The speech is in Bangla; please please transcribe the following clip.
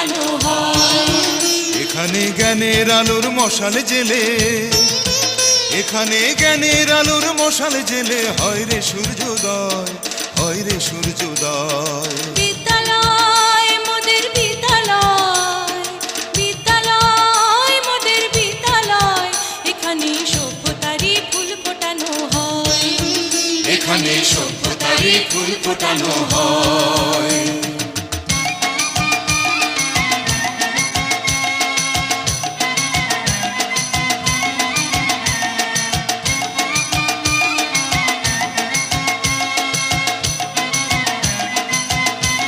ফোটানো হয়। এখানে জ্ঞানের আলোর মশাল জেলে, এখানে জ্ঞানের আলোর মশাল জেলে হয় রে সূর্যোদয়, হয় রে সূর্যোদয়। বিদ্যালয় মোদের বিদ্যালয়, বিদ্যালয় মোদের বিদ্যালয়, এখানে সভ্যতারই ফুল ফোটানো হয়, এখানে সভ্যতারই ফুল ফোটানো হয়।